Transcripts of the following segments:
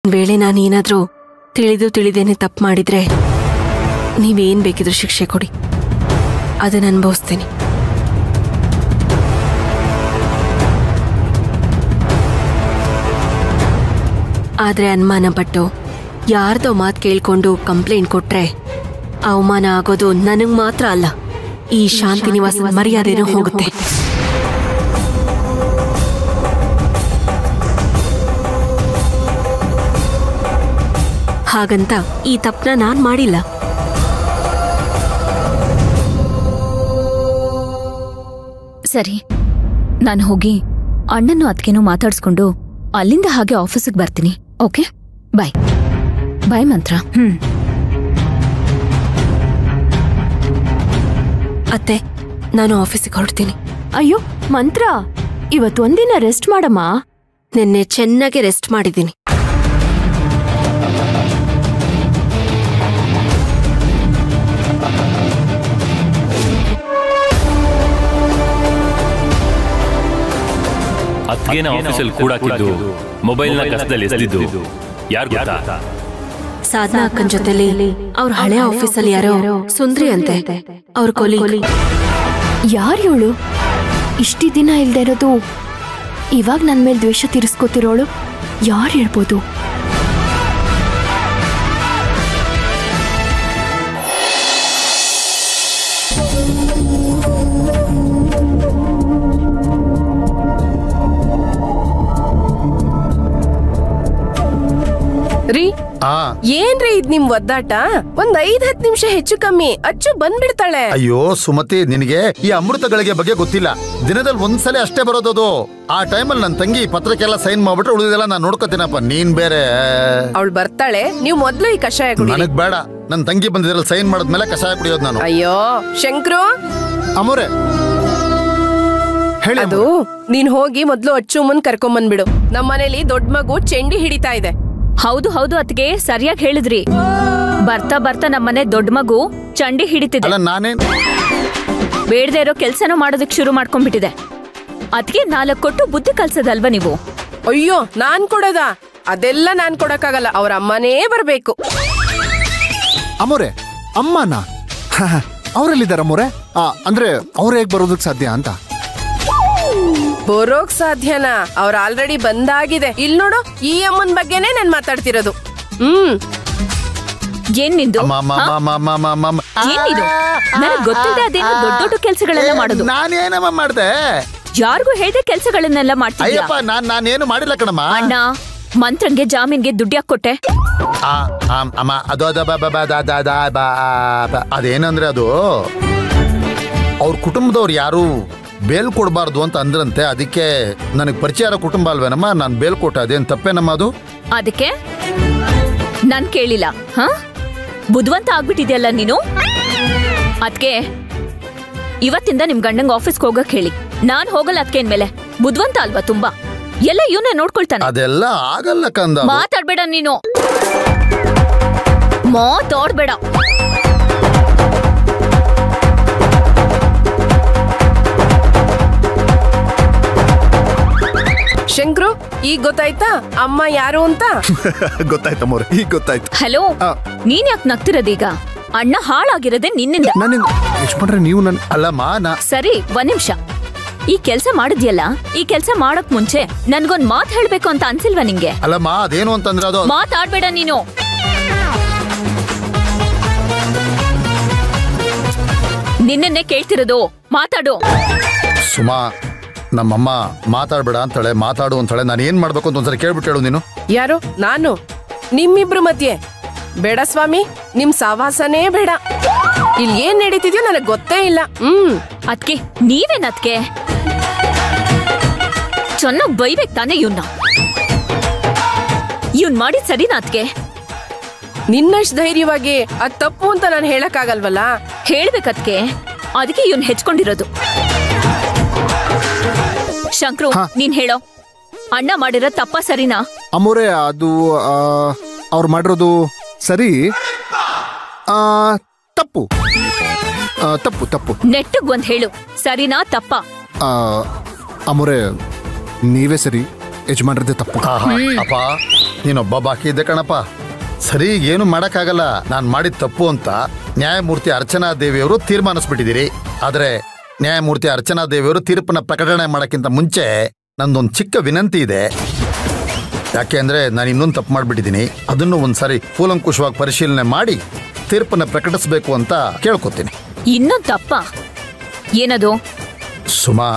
ವೇಳೆ ನಾನೇನಾದ್ರೂ ತಿಳಿದೇನೆ ತಪ್ಪು ಮಾಡಿದ್ರೆ ನೀವೇನ್ ಬೇಕಿದ್ರು ಶಿಕ್ಷೆ ಕೊಡಿ, ಅದನ್ನ ಅನುಭವಿಸ್ತೀನಿ. ಆದ್ರೆ ಅನುಮಾನ ಪಟ್ಟು ಯಾರ್ದೋ ಮಾತು ಕೇಳ್ಕೊಂಡು ಕಂಪ್ಲೇಂಟ್ ಕೊಟ್ರೆ ಅವಮಾನ ಆಗೋದು ನನಗ್ ಮಾತ್ರ ಅಲ್ಲ, ಈ ಶಾಂತಿ ನಿವಾಸದ ಮರ್ಯಾದೆನೂ ಹೋಗುತ್ತೆ. ಹಾಗಂತ ಈ ತಪ್ಪನ್ನ ನಾನ್ ಮಾಡಿಲ್ಲ. ಸರಿ, ನಾನು ಹೋಗಿ ಅಣ್ಣನ್ನು ಅದಕ್ಕೇನೋ ಮಾತಾಡ್ಸ್ಕೊಂಡು ಅಲ್ಲಿಂದ ಹಾಗೆ ಆಫೀಸಿಗೆ ಬರ್ತೀನಿ. ಓಕೆ, ಬಾಯ್. ಬಾಯ್ ಮಂತ್ರ. ಅತ್ತೆ, ನಾನು ಆಫೀಸಿಗೆ ಹೊರಡ್ತೀನಿ. ಅಯ್ಯೋ ಮಂತ್ರ, ಇವತ್ತು ಒಂದಿನ ರೆಸ್ಟ್ ಮಾಡಮ್ಮ. ನಿನ್ನೆ ಚೆನ್ನಾಗಿ ರೆಸ್ಟ್ ಮಾಡಿದ್ದೀನಿ. ಅತ್ಗೆನ ಆಫೀಸಲ್ಲಿ ಕೂಡಾಕಿದ್ದು ಮೊಬೈಲ್ನ ಕಸದಲ್ಲಿ ಎಸೆದಿದ್ದು ಯಾರು ಗೊತ್ತಾ? ಸಾಧನಾ ಅಕ್ಕನ ಜೊತೆಲಿ ಅವ್ರ ಹಳೆ ಆಫೀಸಲ್ಲಿ ಯಾರೋ ಸುಂದ್ರಿ ಅಂತೆ, ಅವ್ರ ಕೊಲೀಗ್. ಯಾರು ಇವಳು? ಇಷ್ಟಿ ದಿನ ಇಲ್ದೇ ಇರೋದು ಇವಾಗ ನನ್ನ ಮೇಲೆ ದ್ವೇಷ ತೀರಿಸ್ಕೋತಿರೋಳು ಯಾರು ಹೇಳ್ಬೋದು? ರೀ, ಏನ್ರಿ ಇದ್ ನಿಮ್ ಒದ್ದಾಟ? ಒಂದ್ 5-10 ನಿಮಿಷ ಹೆಚ್ಚು ಕಮ್ಮಿ ಅಚ್ಚು ಬಂದ್ಬಿಡ್ತಾಳೆ. ಅಯ್ಯೋ ಸುಮತಿ, ನಿನಗೆ ಈ ಅಮೃತಗಳಿಗೆ ಬಗ್ಗೆ ಗೊತ್ತಿಲ್ಲ. ದಿನದಲ್ಲಿ ಒಂದ್ಸಲ ಅಷ್ಟೇ ಬರೋದದು. ಆ ಟೈಮಲ್ಲಿ ನನ್ನ ತಂಗಿ ಪತ್ರಕ್ಕೆಲ್ಲ ಸೈನ್ ಮಾಡ್ಬಿಟ್ರೆ ಉಳಿದೆಲ್ಲ ನಾನು ನೋಡ್ಕೋತೀನಪ್ಪ. ನೀನ್ ಬೇರೆ. ಅವಳು ಬರ್ತಾಳೆ, ನೀವು ಮೊದ್ಲು ಈ ಕಷಾಯ ಕುಡಿ. ನನಗ್ ಬೇಡ, ನನ್ ತಂಗಿ ಬಂದಿದ್ರಲ್ಲಿ ಸೈನ್ ಮಾಡಿದ್ಮೇಲೆ ಕಷಾಯ ಕುಡಿಯೋದು ನಾನು. ಅಯ್ಯೋ ಶಂಕ್ರು, ಅಮೋರೆ ಹೇಳಿ. ಅದು ನೀನ್ ಹೋಗಿ ಮೊದ್ಲು ಅಚ್ಚುಮ್ಮನ್ ಕರ್ಕೊಂಬಂದ್ಬಿಡು. ನಮ್ಮನೇಲಿ ದೊಡ್ಡ ಮಗು ಚೆಂಡಿ ಹಿಡಿತಾ ಇದೆ. ಹೌದು ಹೌದು, ಅತ್ಗೆ ಸರಿಯಾಗಿ ಹೇಳಿದ್ರಿ. ಬರ್ತಾ ಬರ್ತಾ ನಮ್ಮನೆ ದೊಡ್ಡ ಮಗು ಚಂಡಿ ಹಿಡಿತಿದೆ. ಬೇಡದೇ ಇರೋ ಕೆಲ್ಸನೂ ಮಾಡೋದಕ್ಕೆ ಶುರು ಮಾಡ್ಕೊಂಡ್ಬಿಟ್ಟಿದೆ. ಅದ್ಕೆ 4 ಕೊಟ್ಟು ಬುದ್ಧಿ ಕಲ್ಸದಲ್ವಾ ನೀವು? ಅಯ್ಯೋ, ನಾನ್ ಕೊಡೋದ? ಅದೆಲ್ಲ ನಾನ್ ಕೊಡಕ್ಕಾಗಲ್ಲ, ಅವ್ರ ಅಮ್ಮನೇ ಬರ್ಬೇಕು. ಅಮೋರೆ, ಅಮ್ಮನ ಅವರಲ್ಲಿದ್ದಾರೆ ಅಮೋರೆ. ಅಂದ್ರೆ ಅವ್ರು ಹೇಗ್ ಬರೋದಕ್ ಸಾಧ್ಯ ಅಂತ? ಬರೋಕ್ ಸಾಧ್ಯನಾ? ಅವ್ರ ಆಲ್ರೆಡಿ ಬಂದಾಗಿದೆ. ಇಲ್ ನೋಡು, ಈ ಅಮ್ಮನ್ ಬಗ್ಗೆನೇ ನಾನ್ ಮಾತಾಡ್ತಿರೋದು. ಏನ್ ನಿಂದು? ನನಗ್ ಗೊತ್ತಿದೆ, ಅದೇನೋ ದೊಡ್ಡ ದೊಡ್ಡ ಕೆಲ್ಸಗಳೆಲ್ಲ ಮಾಡೋದು. ನಾನೇನಮ್ಮ ಮಾಡ್ದೆ? ಯಾರಿಗೂ ಹೇಳ್ದೆ ಕೆಲ್ಸಗಳನ್ನೆಲ್ಲ ಮಾಡ್ತಿದ್ಯಾ? ನಾನೇನು ಮಾಡಿಲ್ಲ ಕಣಮ್ಮ. ಅಣ್ಣ, ಮಂತ್ರಂಗೆ ಜಾಮೀನ್ಗೆ ದುಡ್ಡು ಯಾಕೆ ಕೊಟ್ಟೆ? ಅಮ್ಮ ಅದು ಅದೇನಂದ್ರೆ ಅದು ಅವ್ರ ಕುಟುಂಬದವ್ರು ಯಾರು ಬೇಲ್ ಕೊಡಬಾರ್ದು ಅಂತ ಅಂದ್ರಂತೆ. ಅದಕ್ಕೆ ನನಗೆ ಪರಿಚಯ ಕುಟುಂಬ ಅಲ್ವೇನಮ್ಮ, ನಾನು ಬೇಲ್ ಕೊಟ್ಟೆ. ಅದೇನು ತಪ್ಪೇನಮ್ಮ ಅದು? ಅದಕ್ಕೆ ನಾನ್ ಕೇಳಿಲ್ಲ. ಬುದ್ಧಿವಂತ ಆಗ್ಬಿಟ್ಟಿದ್ಯಲ್ಲ ನೀನು. ಅದ್ಕೆ ಇವತ್ತಿಂದ ನಿಮ್ ಗಂಡಂಗ್ ಆಫೀಸ್ಗೆ ಹೋಗಕ್ ಹೇಳಿ. ನಾನ್ ಹೋಗಲ್ಲ ಅದ್ಕೇನ್ ಮೇಲೆ. ಬುದ್ಧಿವಂತ ಅಲ್ವಾ ತುಂಬಾ? ಎಲ್ಲ ಇವನೇ ನೋಡ್ಕೊಳ್ತಾನೆ. ಅದೆಲ್ಲ ಆಗಲ್ಲ ಕಂದ. ಮಾತಾಡ್ಬೇಡ ನೀನು, ಮಾತಾಡ್ಬೇಡ. ಶಂಕ್ರು, ಈಗ ಗೊತ್ತಾಯ್ತಾ ಅಮ್ಮ ಯಾರು ಅಂತ? ಗೊತ್ತಾಯ್ತಮ್ಮವ್ರೆ, ಈಗ ಗೊತ್ತಾಯ್ತು. ಹಲೋ, ನೀನ್ ಯಾಕೆ ನಗ್ತಿರೋದೀಗ? ಅಣ್ಣ ಹಾಳಾಗಿರೋದೆ ನಿನ್ನಿಂದ. ನೀವು ನನ್ ಅಲ್ಲಮ್ಮ. ಸರಿ, 1 ನಿಮಿಷ. ಈ ಕೆಲ್ಸ ಮಾಡಿದ್ಯಲ್ಲ, ಈ ಕೆಲ್ಸ ಮಾಡಕ್ ಮುಂಚೆ ನನ್ಗೊಂದ್ ಮಾತ್ ಹೇಳ್ಬೇಕು ಅಂತ ಅನ್ಸಿಲ್ವಾ ನಿಂಗೆ? ಅಲ್ಲಮ್ಮ, ಅದೇನು ಅಂತಂದ್ರೆ ಅದು. ಮಾತಾಡ್ಬೇಡ ನೀನು. ನಿನ್ನೆ ಕೇಳ್ತಿರೋದು, ಮಾತಾಡು. ಸುಮಾ, ನಮ್ಮಮ್ಮ ಮಾತಾಡ್ಬೇಡ ಅಂತಾಳೆ, ಮಾತಾಡು ಅಂತಾಳೆ. ನಾನು ಏನ್ ಮಾಡ್ಬೇಕು ಅಂತ ಒಂದ್ಸರಿ ಕೇಳ್ಬಿಟ್ಟು ಹೇಳು ನೀನು. ಯಾರು? ನಾನು? ನಿಮ್ಮಿಬ್ರು ಮಧ್ಯೆ ಬೇಡ ಸ್ವಾಮಿ, ನಿಮ್ ಸಾವಾಸನೇ ಬೇಡ. ಇಲ್ಲಿ ಏನ್ ನಡೀತಿದ್ಯೋ ನನಗ್ ಗೊತ್ತೇ ಇಲ್ಲ. ಅದ್ಕೆ ನೀವೇನ್ ಅದ್ಕೆ ಚೆನ್ನಾಗ್ ಬೈಬೇಕ್ ತಾನೆ ಇವ್ನ. ಇವ್ನ್ ಮಾಡಿದ್ ಸರಿನಾ ಅದ್ಕೆ? ನಿನ್ನಷ್ಟು ಧೈರ್ಯವಾಗಿ ಅದ್ ತಪ್ಪು ಅಂತ ನಾನು ಹೇಳಕ್ ಆಗಲ್ವಲ್ಲ. ಹೇಳ್ಬೇಕದ್ಕೆ, ಅದಕ್ಕೆ ಇವ್ನ್ ಹೆಚ್ಕೊಂಡಿರೋದು. ಶಂಕ್ರು, ನೀನ್ ಹೇಳೋ, ಅಣ್ಣ ಮಾಡಿರೋ ತಪ್ಪ ಸರಿನಾ? ಅಮೋರೆ, ಅದು ಅವ್ರು ಮಾಡಿರೋದು ಸರಿ, ತಪ್ಪು ತಪ್ಪು ತಪ್ಪು. ನೆಟ್ಟಗ್ ಒಂದ್ ಹೇಳು, ಸರಿನಾ ತಪ್ಪ? ಅಮೋರೆ, ನೀವೇ ಸರಿ, ಯಜಮಾನ್ರದ್ದೇ ತಪ್ಪು. ಅಪ್ಪ ನೀನೊಬ್ಬ ಬಾಕಿ ಇದ್ದೆ ಕಣಪ್ಪ. ಸರಿ, ಏನು ಮಾಡಕ್ಕಾಗಲ್ಲ. ನಾನ್ ಮಾಡಿದ ತಪ್ಪು ಅಂತ ನ್ಯಾಯಮೂರ್ತಿ ಅರ್ಚನಾ ದೇವಿಯವರು ತೀರ್ಮಾನಿಸ್ಬಿಟ್ಟಿದ್ದೀರಿ. ಆದ್ರೆ ನ್ಯಾಯಮೂರ್ತಿ ಅರ್ಚನಾ ದೇವಿಯವರು ತೀರ್ಪನ್ನ ಪ್ರಕಟಣೆ ಮಾಡಕ್ಕಿಂತ ಮುಂಚೆ ನಂದೊಂದು ಚಿಕ್ಕ ವಿನಂತಿ ಇದೆ. ಯಾಕೆ ಅಂದ್ರೆ ನಾನು ಇನ್ನೊಂದು ತಪ್ಪು ಮಾಡ್ಬಿಟ್ಟಿದ್ದೀನಿ. ಅದನ್ನು ಒಂದ್ಸಾರಿ ಕೂಲಂಕುಷವಾಗಿ ಪರಿಶೀಲನೆ ಮಾಡಿ ತೀರ್ಪನ್ನ ಪ್ರಕಟಿಸಬೇಕು ಅಂತ ಕೇಳ್ಕೊತೀನಿ. ಇನ್ನೊಂದು ತಪ್ಪ? ಏನದು? ಸುಮಾ,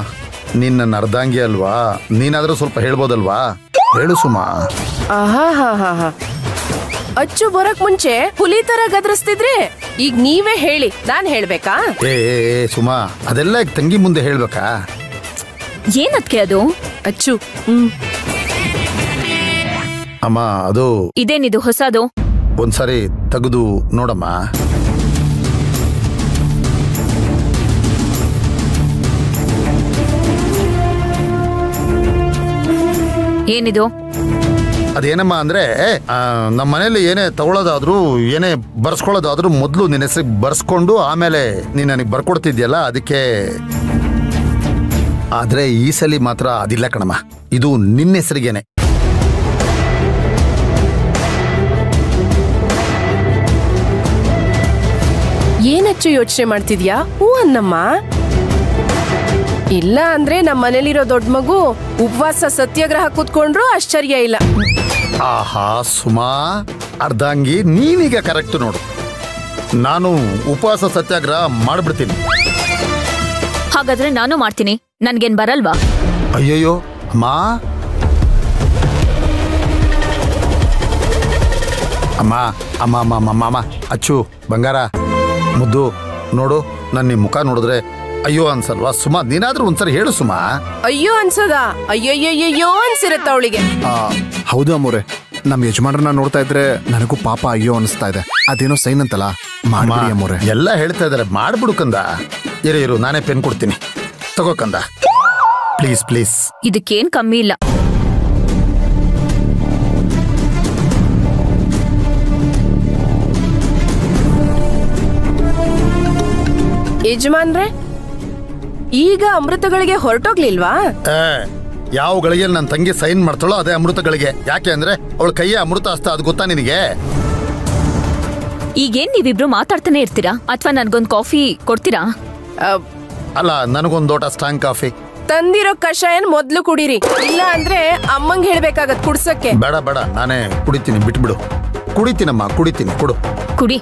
ನೀನ್ ನನ್ನ ಅರ್ಧಾಂಗಿ ಅಲ್ವಾ, ನೀನಾದ್ರೂ ಸ್ವಲ್ಪ ಹೇಳ್ಬೋದಲ್ವಾ? ಹೇಳು ಸುಮಾ. ಆಹಾ, ಅಚ್ಚು ಬರಕ್ ಮುಂಚೆ ಹುಲಿ ತರ ಗದರಿಸ್ತಿದ್ರಿ, ಈಗ ನೀವೇ ಹೇಳಿ, ನಾನ್ ಹೇಳ್ಬೇಕಾ? ಏ ಸುಮಾ, ಅದೆಲ್ಲ ಈಗ ತಂಗಿ ಮುಂದೆ ಹೇಳ್ಬೇಕಾ? ಏನದ್ಕೆ ಅದು? ಅಚ್ಚು, ಅಮ್ಮ, ಅದು ಇದೇನಿದು ಹೊಸದು? ಒಂದ್ಸಾರಿ ತೆಗೆದು ನೋಡಮ್ಮ. ಏನಿದು? ಅದೇನಮ್ಮ ಅಂದ್ರೆ, ನಮ್ಮ ಮನೇಲಿ ಏನೇ ತಗೊಳ್ಳೋದಾದ್ರೂ ಏನೇ ಬರ್ಸ್ಕೊಳ್ಳೋದಾದ್ರೂ ಮೊದಲು ನಿನ್ನ ಹೆಸರಿಗೆ ಬರ್ಸ್ಕೊಂಡು ಆಮೇಲೆ ನೀನ್ ನನಗೆ ಬರ್ಕೊಡ್ತಿದ್ಯಲ್ಲ, ಅದಕ್ಕೆ. ಆದ್ರೆ ಈ ಸಲ ಮಾತ್ರ ಅದಿಲ್ಲ ಕಣಮ್ಮ, ಇದು ನಿನ್ನ ಹೆಸರಿಗೇನೆ. ಏನಚ್ಚು ಯೋಚನೆ ಮಾಡ್ತಿದ್ಯಾ? ಹೂ ಅನ್ನಮ್ಮ. ಇಲ್ಲ ಅಂದ್ರೆ ನಮ್ಮ ಮನೇಲಿರೋ ದೊಡ್ಡ ಮಗು ಉಪವಾಸ ಸತ್ಯಾಗ್ರಹ ಕೂತ್ಕೊಂಡ್ರು ಆಶ್ಚರ್ಯ ಇಲ್ಲ. ಆಹಾ ಸುಮಾ, ಅರ್ಧಾಂಗಿ, ನೀನೀಗ ಕರೆಕ್ಟ್ ನೋಡು. ನಾನು ಉಪವಾಸ ಸತ್ಯಾಗ್ರಹ ಮಾಡ್ಬಿಡ್ತೀನಿ. ಹಾಗಾದ್ರೆ ನಾನು ಮಾಡ್ತೀನಿ, ನನ್ಗೇನ್ ಬರಲ್ವಾ? ಅಯ್ಯಯ್ಯೋ ಅಮ್ಮ, ಅಮ್ಮ ಅಮ್ಮ ಅಮ್ಮ ಅಮ್ಮ ಅಮ್ಮ, ಅಚ್ಚು ಬಂಗಾರ ಮುದ್ದು, ನೋಡು, ನನ್ನ ನಿಮ್ಮ ಮುಖ ನೋಡಿದ್ರೆ ಅಯ್ಯೋ ಅನ್ಸಲ್ವಾ? ಸುಮಾ, ನೀನಾದ್ರೂ ಒಂದ್ಸರಿ ಹೇಳು ಸುಮಾ. ಅಯ್ಯೋ ಅನ್ಸದ? ಅಯ್ಯಯ್ಯಯ್ಯೋ ಅನ್ಸಿರತ್ತ ಅವಳಿಗೆ. ಹೌದು ಅಮ್ಮೋರೆ, ನಮ್ಮ ಯಜಮಾನ್ರನ್ನ ನೋಡ್ತಾ ಇದ್ರೆ ನನಗೂ ಪಾಪ ಅಯ್ಯೋ ಅನಿಸ್ತಾ ಇದೆ. ಅದೇನೋ ಸೈನ್ ಅಂತಲ್ಲ, ಮಾಡ್ಬಿಡಿ ಅಮ್ಮೋರೆ. ಎಲ್ಲ ಹೇಳ್ತಾ ಇದಾರೆ, ಮಾಡ್ಬಿಡು ಕಂದ. ಇರು, ನಾನೇ ಪೆನ್ ಕೊಡ್ತೀನಿ, ತಗೋ ಕಂದ, ಪ್ಲೀಸ್ ಪ್ಲೀಸ್. ಇದಕ್ಕೇನ್ ಕಮ್ಮಿ ಇಲ್ಲ. ಯಜಮಾನ್ರೆ, ಈಗ ಅಮೃತಗಳಿಗೆ ಹೊರಟೋಗ್ಲಿಲ್ವಾ? ಯಾವ ಗಳಿಗೆಯಲ್ಲಿ ನನ್ನ ತಂಗಿ ಸೈನ್ ಮಾಡ್ತಾಳೋ ಅದೇ ಅಮೃತಗಳಿಗೆ. ಯಾಕೆ ಅಂದ್ರೆ ಅವಳ ಕೈಯ ಅಮೃತ ಹಸ್ತ, ಅದು ಗೊತ್ತಾ ನಿನಗೆ? ಈಗೇನ್ ನೀವಿಬ್ರು ಮಾತಾಡ್ತಾನೆ ಇರ್ತೀರಾ, ಅಥವಾ ನನ್ಗೊಂದ್ ಕಾಫಿ ಕೊಡ್ತೀರಾ? ಅಲ್ಲ, ನನಗೊಂದು ದೊಡ್ಡ ಸ್ಟ್ರಾಂಗ್ ಕಾಫಿ ತಂದಿರೋ ಕಷಾಯನ್ ಮೊದ್ಲು ಕುಡೀರಿ, ಇಲ್ಲ ಅಂದ್ರೆ ಅಮ್ಮಂಗ್ ಹೇಳ್ಬೇಕಾಗತ್ ಕುಡ್ಸಕ್ಕೆ. ಬೇಡ ಬೇಡ, ನಾನೇ ಕುಡಿತೀನಿ, ಬಿಟ್ಬಿಡು. ಕುಡಿತೀನಮ್ಮ, ಕುಡಿತೀನಿ, ಕೊಡು. ಕುಡಿ.